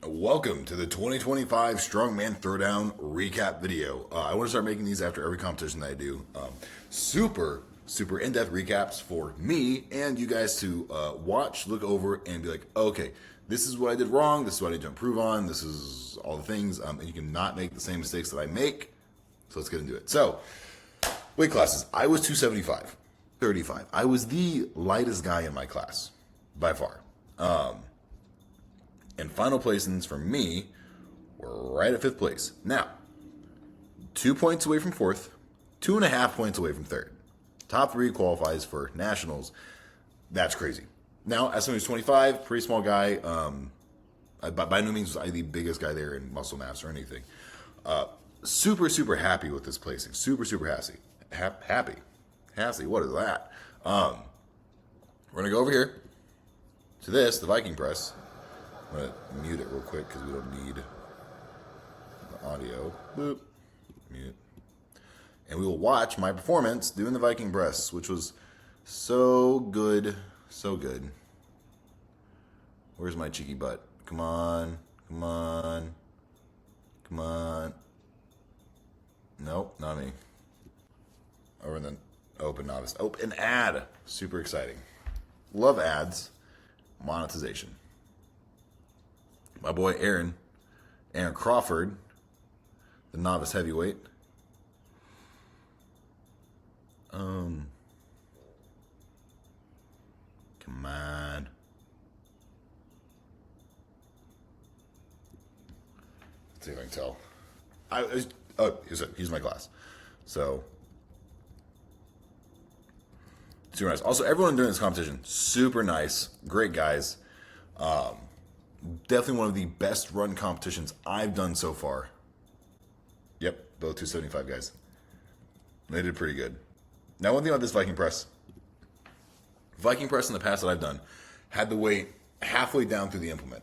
Welcome to the 2025 Strongman Throwdown recap video. I want to start making these after every competition that I do. Super in-depth recaps for me and you guys to watch, look over, and be like, okay, this is what I did wrong. This is what I need to improve on. This is all the things. And you cannot make the same mistakes that I make. So let's get into it. So, weight classes. I was 275, 35. I was the lightest guy in my class by far. And final placings for me were right at 5th place. Now, 2 points away from 4th, 2.5 points away from 3rd. Top 3 qualifies for nationals. That's crazy. Now, as someone who's 25, pretty small guy. By no means was I the biggest guy there in muscle mass or anything. Super happy with this placing. Super happy. Happy. What is that? We're going to go over here to this, the Viking press. I'm going to mute it real quick because we don't need the audio. Boop. Mute. And we will watch my performance doing the Viking press, which was so good. So good. Where's my cheeky butt? Come on. Nope, not me. Over in the open novice. An ad. Super exciting. Love ads. Monetization. My boy Aaron Crawford, the novice heavyweight. Come on. Let's see if I can tell. He's my class. So, super nice. Also, everyone during this competition, super nice, great guys. Definitely one of the best run competitions I've done so far. Yep, both 275 guys. They did pretty good. Now, one thing about this Viking press in the past that I've done had the weight halfway down through the implement.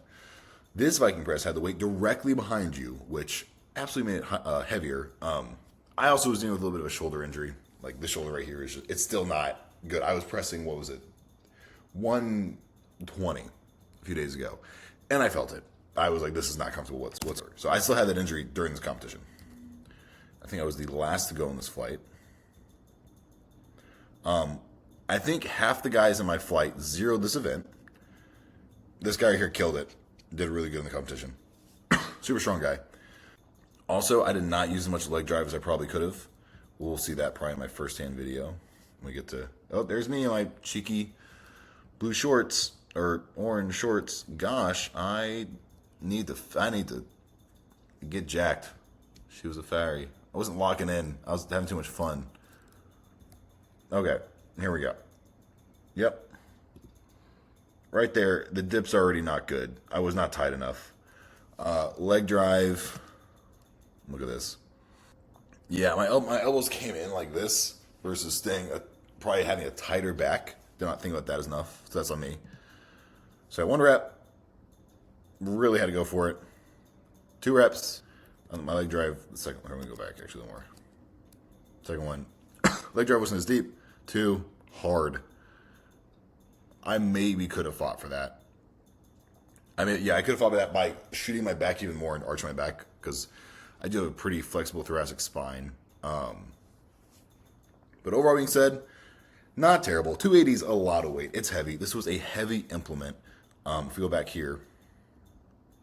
This Viking press had the weight directly behind you, which absolutely made it heavier. I also was dealing with a little bit of a shoulder injury. Like this shoulder right here, it's still not good. I was pressing, 120 a few days ago. And I felt it. I was like, this is not comfortable whatsoever. So I still had that injury during this competition. I think I was the last to go in this flight. I think half the guys in my flight zeroed this event. This guy right here killed it. Did really good in the competition. Super strong guy. Also, I did not use as much leg drive as I probably could have. We'll see that probably in my first-hand video. We get to... Oh, there's me in my cheeky blue shorts. Or orange shorts. Gosh, I need to get jacked. She was a fairy. I wasn't locking in. I was having too much fun. Okay, here we go. Yep. Right there, the dip's already not good. I was not tight enough. Leg drive. Look at this. Yeah, my elbows came in like this versus probably having a tighter back. Did not think about that enough. So that's on me. So 1 rep, really had to go for it. 2 reps on my leg drive. The second one, I'm going to go back actually more. Second one, leg drive wasn't as deep. 2, hard. I maybe could have fought for that. I mean, yeah, I could have fought for that by shooting my back even more and arching my back because I do have a pretty flexible thoracic spine. But overall being said, not terrible. 280 is a lot of weight. It's heavy. This was a heavy implement. If we go back here,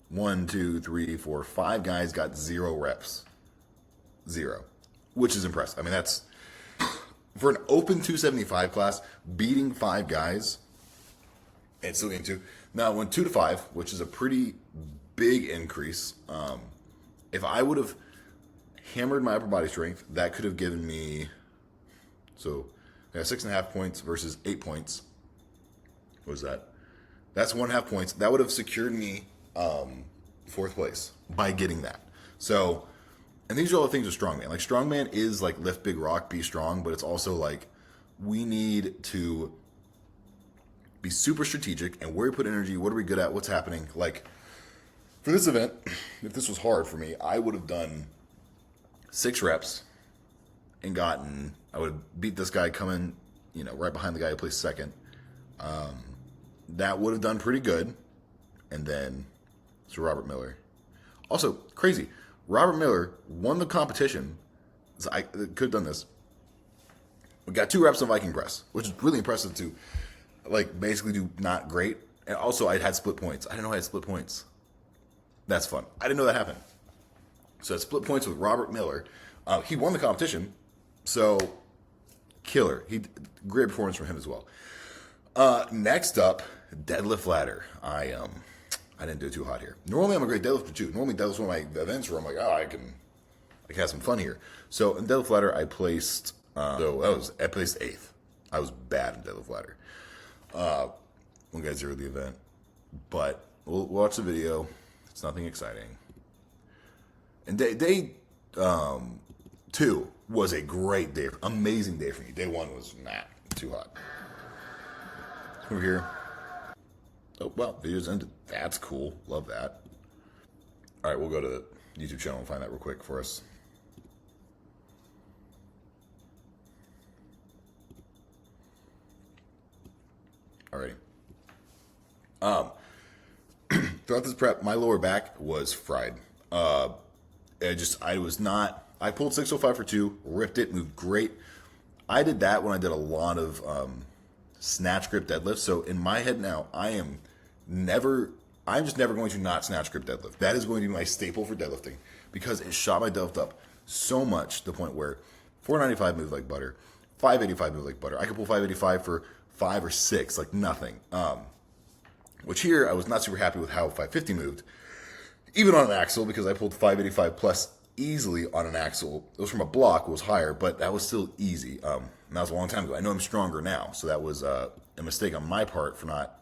1, 2, 3, 4, 5 guys got 0 reps. 0. Which is impressive. I mean, that's... For an open 275 class, beating 5 guys, and still getting 2. Now, when 2 to 5, which is a pretty big increase, if I would have hammered my upper body strength, that could have given me... So, I got 6.5 points versus 8 points. What was that? That's 1.5 points. That would have secured me 4th place by getting that. So, and these are all the things with Strongman. Like, Strongman is like lift big rock, be strong, but it's also like we need to be super strategic and where we put energy, what are we good at, what's happening. Like, for this event, if this was hard for me, I would have done 6 reps and I would have beat this guy coming, right behind the guy who placed second. That would have done pretty good. And then So Robert Miller. Also, crazy. Robert Miller won the competition. So I could have done this. We got 2 reps of Viking press, which is really impressive to, like, basically do not great. And also, I had split points. I didn't know I had split points. That's fun. I didn't know that happened. So I split points with Robert Miller. He won the competition. So, killer. Great performance from him as well. Next up, deadlift ladder. I didn't do too hot here. Normally, I'm a great deadlifter too. Normally, deadlift's one of my events where I'm like, oh, I can have some fun here. So in deadlift ladder, I placed. I placed 8th. I was bad in deadlift ladder. One guy zeroed the event, but we'll watch the video. It's nothing exciting. And day 2 was a great day, amazing day for me. Day 1 was too hot. Over here. Oh, well, video's ended. That's cool. Love that. All right, we'll go to the YouTube channel and find that real quick for us. Alrighty. Throughout this prep, my lower back was fried. I pulled 605 for 2, ripped it, moved great. I did that when I did a lot of snatch grip deadlifts. So in my head now, I'm just never going to not snatch grip deadlift. That is going to be my staple for deadlifting because it shot my deadlift up so much to the point where 495 moved like butter, 585 moved like butter. I could pull 585 for 5 or 6, like nothing. Which here, I was not super happy with how 550 moved, even on an axle, because I pulled 585 plus easily on an axle. It was from a block, it was higher, but that was still easy. And that was a long time ago. I know I'm stronger now, so that was a mistake on my part for not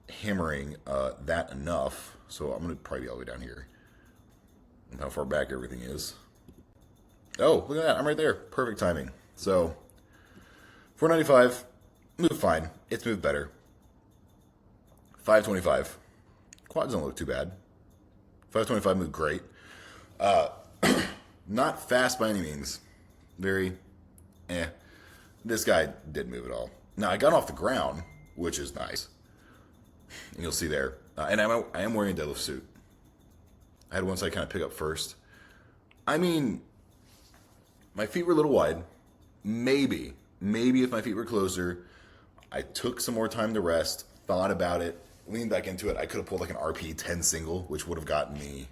hammering that enough. So I'm going to probably be all the way down here. And how far back everything is. Oh, look at that. I'm right there. Perfect timing. So 495, moved fine. It's moved better. 525. Quads don't look too bad. 525 moved great. Not fast by any means. Very, This guy didn't move at all. Now, I got off the ground, which is nice. And you'll see there. And I am wearing a deadlift suit. I had one side kind of pick up first. I mean, my feet were a little wide. Maybe if my feet were closer, I took some more time to rest, thought about it, leaned back into it. I could have pulled like an RP 10 single, which would have gotten me,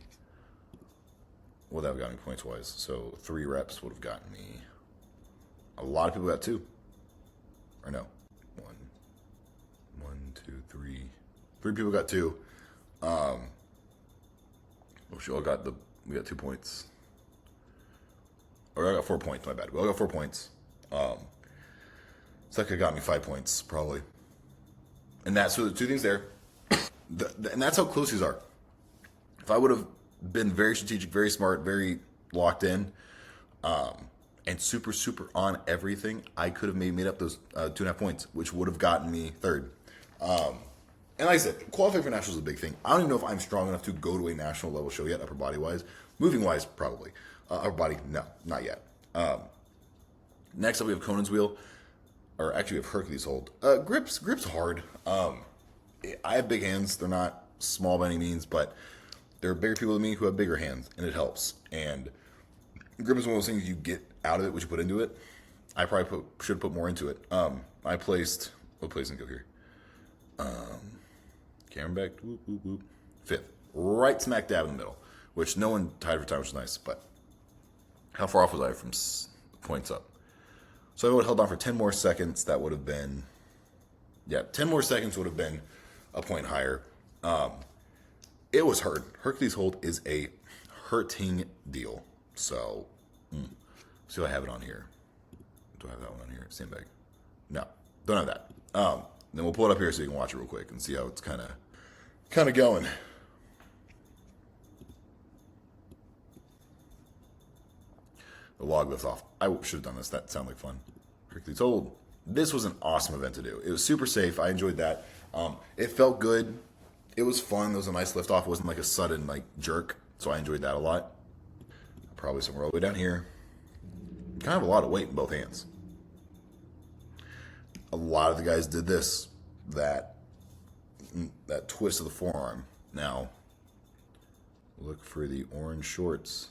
well, that would have gotten me points-wise. So 3 reps would have gotten me, a lot of people got 2. Or no, 1, 2, 3. 3 people got 2. We got 2 points. Or I got 4 points, my bad. We all got 4 points. So that could have got me 5 points, probably. And that's so the 2 things there. And that's how close these are. If I would have been very strategic, very smart, very locked in, and super, super on everything, I could have made up those 2.5 points, which would have gotten me 3rd. And like I said, qualifying for nationals is a big thing. I don't even know if I'm strong enough to go to a national level show yet, upper body wise. Moving wise, probably. Upper body, no, not yet. Next up, we have Conan's wheel, or actually we have Hercules hold. Grips hard. I have big hands. They're not small by any means, but there are bigger people than me who have bigger hands, and it helps. And grip is one of those things you get out of it, what you put into it. I probably should put more into it. I placed, what place did I go here? Camera back, whoop, whoop, whoop. 5th, right smack dab in the middle, which no one tied for time, which is nice, but how far off was I from points up? So I would have held on for 10 more seconds. That would have been, 10 more seconds would have been a point higher. It was hurt. Hercules hold is a hurting deal. So, see if I have it on here. Do I have that one on here? Sandbag. No, don't have that. Then we'll pull it up here so you can watch it real quick and see how it's kind of going. The log lifts off. I should have done this. That sounded like fun. Hercules hold. This was an awesome event to do. It was super safe. I enjoyed that. It felt good. It was fun. There was a nice lift off. It wasn't like a sudden jerk. So I enjoyed that a lot. Probably somewhere all the way down here. Kind of a lot of weight in both hands. A lot of the guys did this. That twist of the forearm. Now, Look for the orange shorts.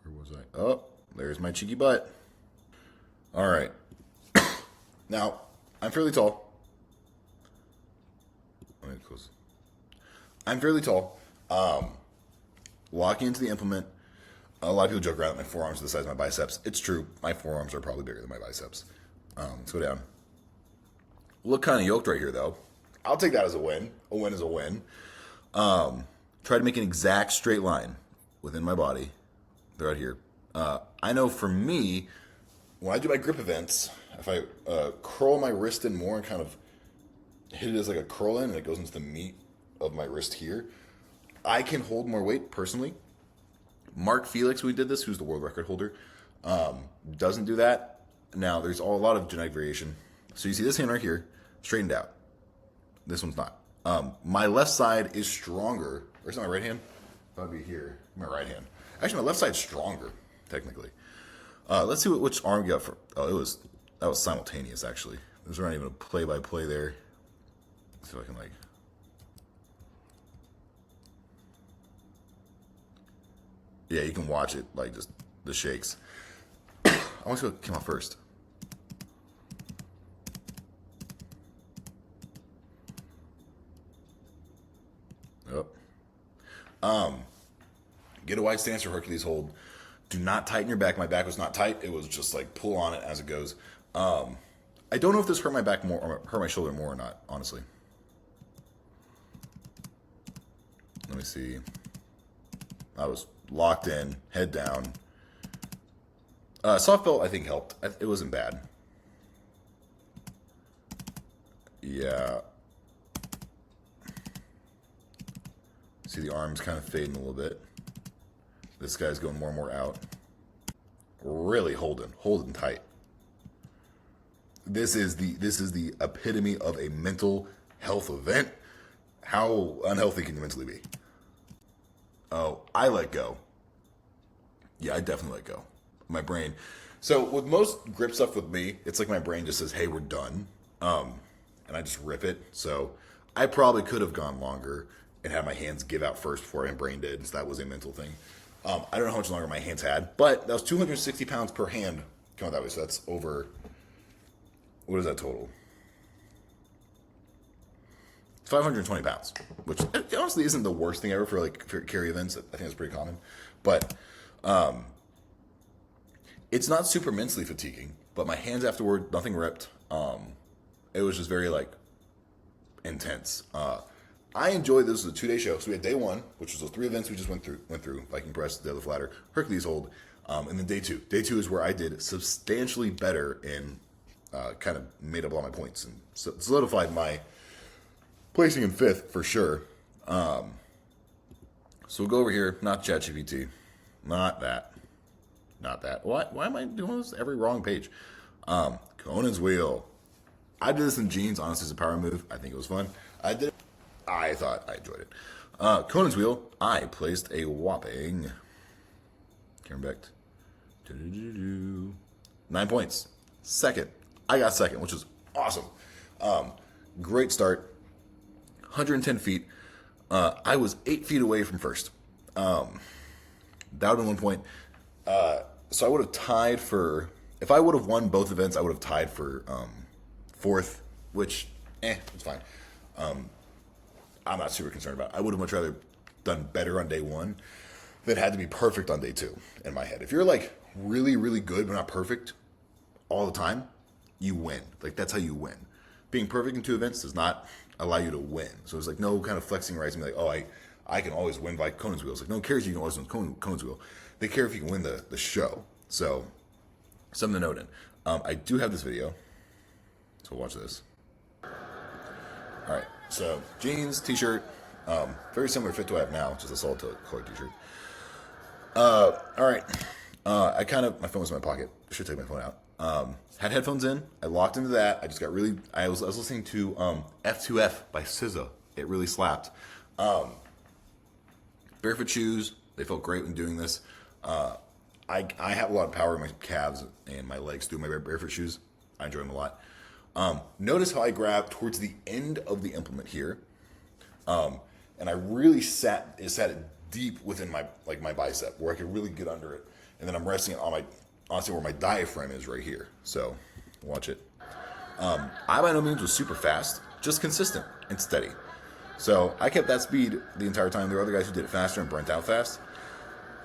Where was I? Oh, there's my cheeky butt. All right. Now, I'm fairly tall. Let me close. I'm fairly tall. Walking into the implement, a lot of people joke around that my forearms are the size of my biceps. It's true. My forearms are probably bigger than my biceps. Let's go down. Look kind of yoked right here, though. I'll take that as a win. A win is a win. Try to make an exact straight line within my body. They're right here. I know for me, when I do my grip events, if I curl my wrist in more and kind of hit it as like a curl in and it goes into the meat of my wrist here, I can hold more weight personally. Mark Felix, who did this, who's the world record holder, doesn't do that. Now, there's a lot of genetic variation. So you see this hand right here, straightened out. This one's not. My left side is stronger. Or is it my right hand? That'd be here. My right hand. Actually, my left side's stronger, technically. Let's see which arm we got for. Oh, that was simultaneous, actually. There's not even a play-by-play there. Let's see if I can, like. Yeah, you can watch it, like, just the shakes. I want to see what came out first. Yep. Get a wide stance for Hercules hold. Do not tighten your back. My back was not tight. It was just like pull on it as it goes. I don't know if this hurt my back more or hurt my shoulder more or not, honestly. Let me see. I was locked in, head down. Soft belt, I think, helped. It wasn't bad. Yeah. See the arms kind of fading a little bit. This guy's going more and more out. Really holding tight. This is the epitome of a mental health event. How unhealthy can you mentally be? Oh, I let go. Yeah, I definitely let go. My brain. So with most grip stuff with me, it's like my brain just says, "Hey, we're done," and I just rip it. So I probably could have gone longer and had my hands give out first before my brain did. So that was a mental thing. I don't know how much longer my hands had, but that was 260 pounds per hand coming that way. So that's over. What is that total? 520 pounds, which honestly isn't the worst thing ever for carry events. I think it's pretty common, but it's not super mentally fatiguing. But my hands afterward, nothing ripped. It was just very intense. I enjoyed this. It was a 2-day show. So we had day 1, which was those 3 events we just went through: Viking press, deadlift ladder, Hercules hold, and then day 2. Day 2 is where I did substantially better and kind of made up all my points and solidified my placing in 5th for sure. So we'll go over here. Not ChatGPT. Not that. Why am I doing this every wrong page? Conan's wheel. I did this in jeans. Honestly, it's a power move. I think it was fun. I thought I enjoyed it. Conan's wheel. I placed a whopping. Karen Becht. 9 points. Second. I got second, which is awesome. Great start. 110 feet. I was 8 feet away from first. That would have been 1 point. So I would have tied for. If I would have won both events, I would have tied for 4th, which, it's fine. I'm not super concerned about it. I would have much rather done better on day 1 than had to be perfect on day 2 in my head. If you're really, really good but not perfect all the time, you win. That's how you win. Being perfect in 2 events does not allow you to win. So it's no kind of flexing rights and be I can always win by Conan's wheel. It's no one cares if you can always win Conan's wheel. They care if you can win the show. So something to note in. I do have this video. So watch this. All right. So jeans, t-shirt, very similar fit to what I have now, just a solid colored t-shirt. All right. My phone was in my pocket. I should take my phone out. Had headphones in. I locked into that. I just got really. I was listening to F2F by SZA. It really slapped. Barefoot shoes. They felt great when doing this. I have a lot of power in my calves and my legs through my barefoot shoes. I enjoy them a lot. Notice how I grab towards the end of the implement here, and I really sat it deep within my bicep where I could really get under it, and then I'm resting it on honestly where my diaphragm is right here. So watch it. I by no means was super fast, just consistent and steady. So I kept that speed the entire time. There were other guys who did it faster and burnt out fast.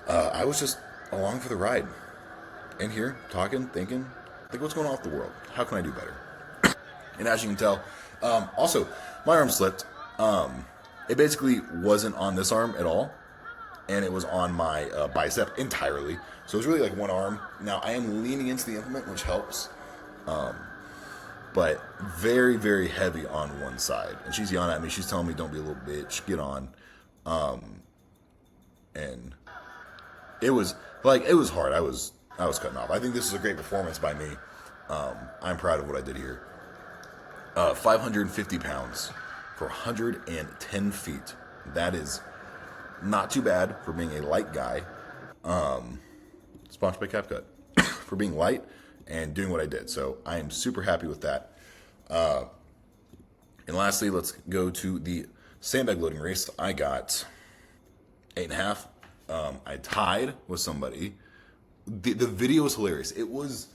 I was just along for the ride. In here, talking, thinking, like, what's going on with the world? How can I do better? And as you can tell, also, my arm slipped. It basically wasn't on this arm at all, and it was on my bicep entirely. So it was really like one arm. Now, I am leaning into the implement, which helps, but very, very heavy on one side. And she's yelling at me. She's telling me, don't be a little bitch. Get on. And it was hard. I was cutting off. I think this is a great performance by me. I'm proud of what I did here. 550 pounds for 110 feet. That is not too bad for being a light guy. Sponsored by CapCut. For being light and doing what I did. So I am super happy with that. And lastly, let's go to the sandbag loading race. I got 8.5. I tied with somebody. The video was hilarious. It was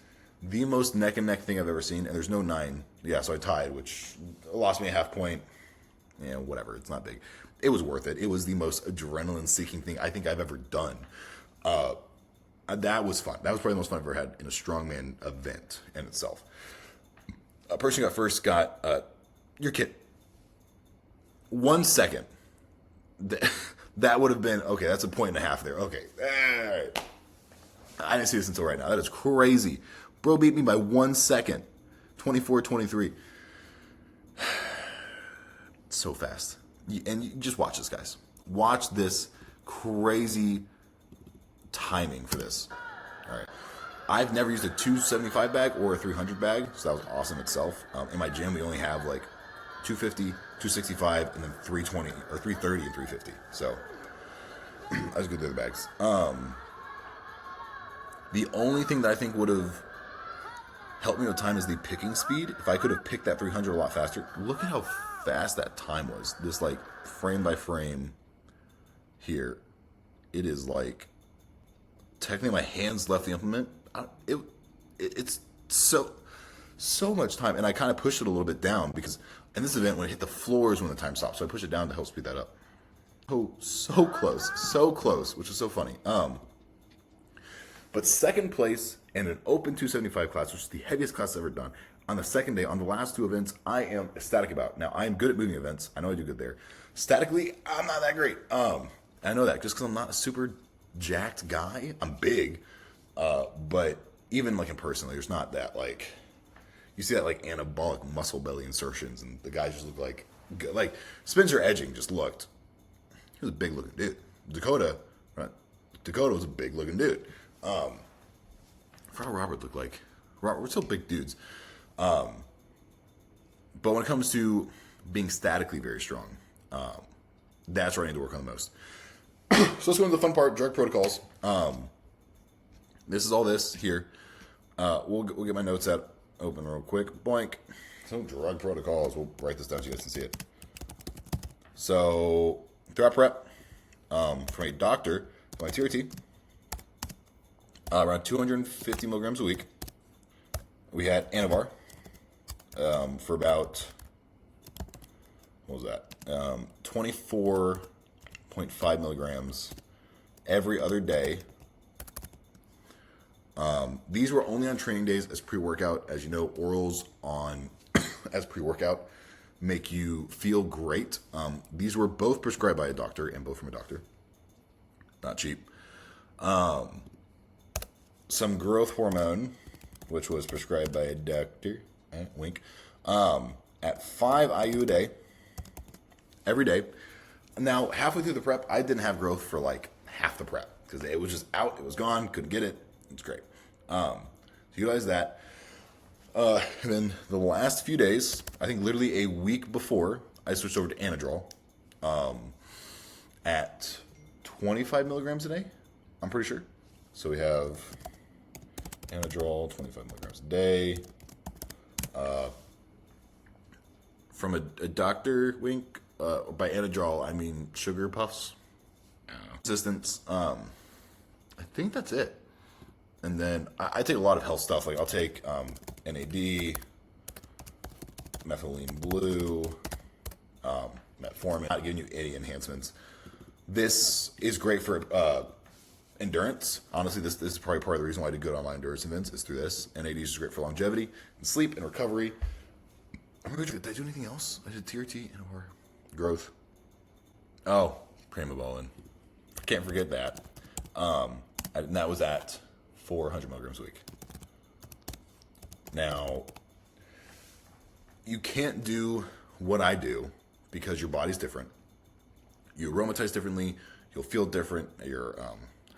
the most neck and neck thing I've ever seen, and there's no 9. Yeah, so I tied, which lost me a half point. Yeah, whatever. It's not big. It was worth it. It was the most adrenaline-seeking thing I think I've ever done. That was fun. That was probably the most fun I've ever had in a strongman event in itself. A person who got first got your kid. 1 second. That would have been, okay, that's a point and a half there. Okay. All right. I didn't see this until right now. That is crazy. Bro beat me by 1 second. 24-23. So fast. And you just watch this, guys. Watch this crazy timing for this. All right. I've never used a 275 bag or a 300 bag, so that was awesome itself. In my gym, we only have like 250, 265, and then 320 or 330 and 350. So I was good with the bags. The only thing that I think would have helped me with time is the picking speed. If I could have picked that 300 a lot faster, look at how fast that time was. This like frame by frame here. It is like technically my hands left the implement. It's so much time, and I kind of pushed it a little bit down because in this event when it hit the floor is when the time stopped. So I pushed it down to help speed that up. Oh, so close, which is so funny. But second place in an open 275 class, which is the heaviest class I've ever done. On the second day, on the last 2 events, I am ecstatic about. Now, I am good at moving events. I know I do good there. Statically, I'm not that great. I know that just because I'm not a super jacked guy. I'm big, but even like in person, there's not that like, you see that like anabolic muscle belly insertions, and the guys just look like Spencer Edging just looked. He was a big looking dude. Dakota was a big looking dude. I forgot what Robert looked like. We're still big dudes. But when it comes to being statically very strong, that's where I need to work on the most. So let's go into the fun part, drug protocols. This is all this here. We'll get my notes out open real quick. Boink. So drug protocols. We'll write this down so you guys can see it. So throughout prep, from a doctor, my TRT, around 250 milligrams a week. We had Anavar for about, what was that? 24.5 milligrams every other day. These were only on training days as pre-workout. As you know, orals on as pre-workout make you feel great. These were both prescribed by a doctor and both from a doctor. Not cheap. Some growth hormone, which was prescribed by a doctor, wink, at 5 IU a day, every day. Now, halfway through the prep, I didn't have growth for like half the prep because it was just out, it was gone, couldn't get it. It's great. So utilize that. And then the last few days, I think literally a week before, I switched over to Anadrol at 25 milligrams a day, I'm pretty sure. So we have Anadrol, 25 milligrams a day. from a Dr. Wink, by Anadrol, I mean sugar puffs. Resistance. I think that's it. And then I take a lot of health stuff. Like I'll take NAD, methylene blue, metformin. Not giving you any enhancements. This is great for endurance. Honestly, this is probably part of the reason why I did good on my endurance events is through this. NAD is great for longevity and sleep and recovery. Did I do anything else? I did TRT and or growth. Oh, Primobolan. Can't forget that. And that was at 400 milligrams a week. Now, you can't do what I do because your body's different. You aromatize differently. You'll feel different.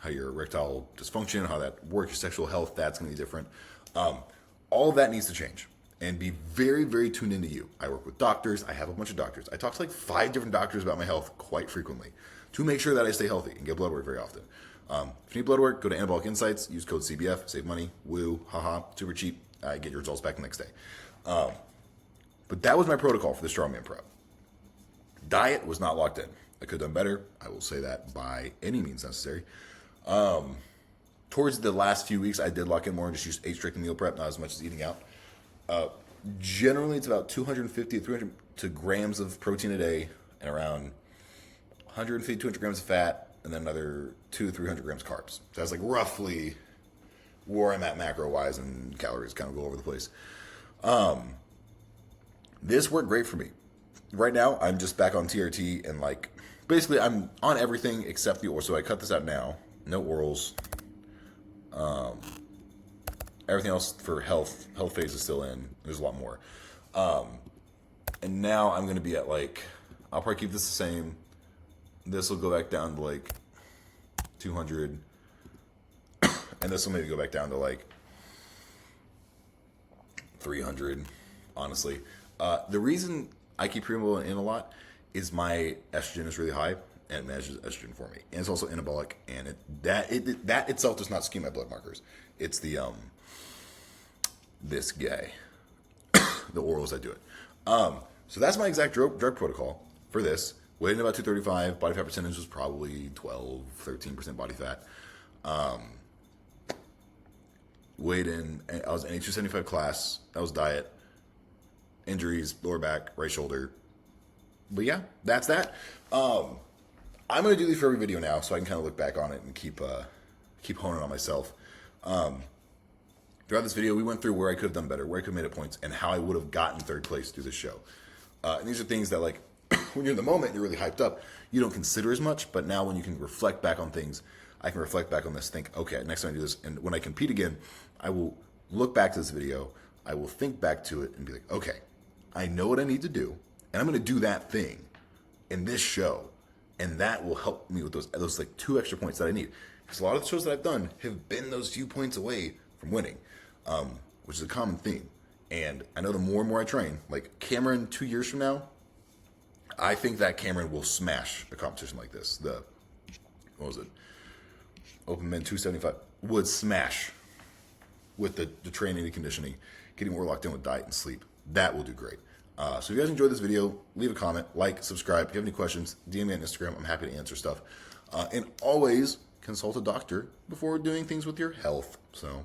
How your erectile dysfunction, how that works, your sexual health, that's going to be different. All of that needs to change. And be very, very tuned into you. I work with doctors. I have a bunch of doctors. I talk to like 5 different doctors about my health quite frequently to make sure that I stay healthy and get blood work very often. If you need blood work, go to Anabolic Insights. Use code CBF. Save money. Woo. Haha. Super cheap. Get your results back the next day. But that was my protocol for the Strongman Prep. Diet was not locked in. I could have done better. I will say that by any means necessary. Towards the last few weeks, I did lock in more and just ate strict meal prep, not as much as eating out. Generally, it's about 250 to 300 grams of protein a day and around 150 to 200 grams of fat and then another 200 to 300 grams of carbs. So that's like roughly where I'm at macro-wise, and calories kind of go over the place. This worked great for me. Right now, I'm just back on TRT and like basically I'm on everything except the oral. So I cut this out now. No orals. Everything else for health phase is still in. There's a lot more. And now I'm going to be at like, I'll probably keep this the same. This will go back down to like 200. And this will maybe go back down to like 300, honestly. The reason I keep Primobolan in a lot is my estrogen is really high and it manages estrogen for me. And it's also anabolic, and that itself does not skew my blood markers. It's the this guy, the orals that do it. So that's my exact drug protocol for this. Weighed in about 235. Body fat percentage was probably 12, 13% body fat. Weighed in, I was in a 275 class. That was diet. Injuries, lower back, right shoulder. But yeah, that's that. I'm going to do these for every video now so I can kind of look back on it and keep honing on myself. Throughout this video, we went through where I could have done better, where I could have made it points, and how I would have gotten third place through this show. And these are things that, like, when you're in the moment, you're really hyped up, you don't consider as much, but now when you can reflect back on things, I can reflect back on this, think, okay, next time I do this, and when I compete again, I will look back to this video, I will think back to it and be like, okay, I know what I need to do, and I'm going to do that thing in this show, and that will help me with those like 2 extra points that I need. Because a lot of the shows that I've done have been those few points away from winning, which is a common theme. And I know the more and more I train, like Cameron 2 years from now, I think that Cameron will smash a competition like this. What was it? Open Men 275 would smash with the training and conditioning, getting more locked in with diet and sleep. That will do great. So if you guys enjoyed this video, leave a comment, like, subscribe. If you have any questions, DM me on Instagram. I'm happy to answer stuff. And always consult a doctor before doing things with your health. So.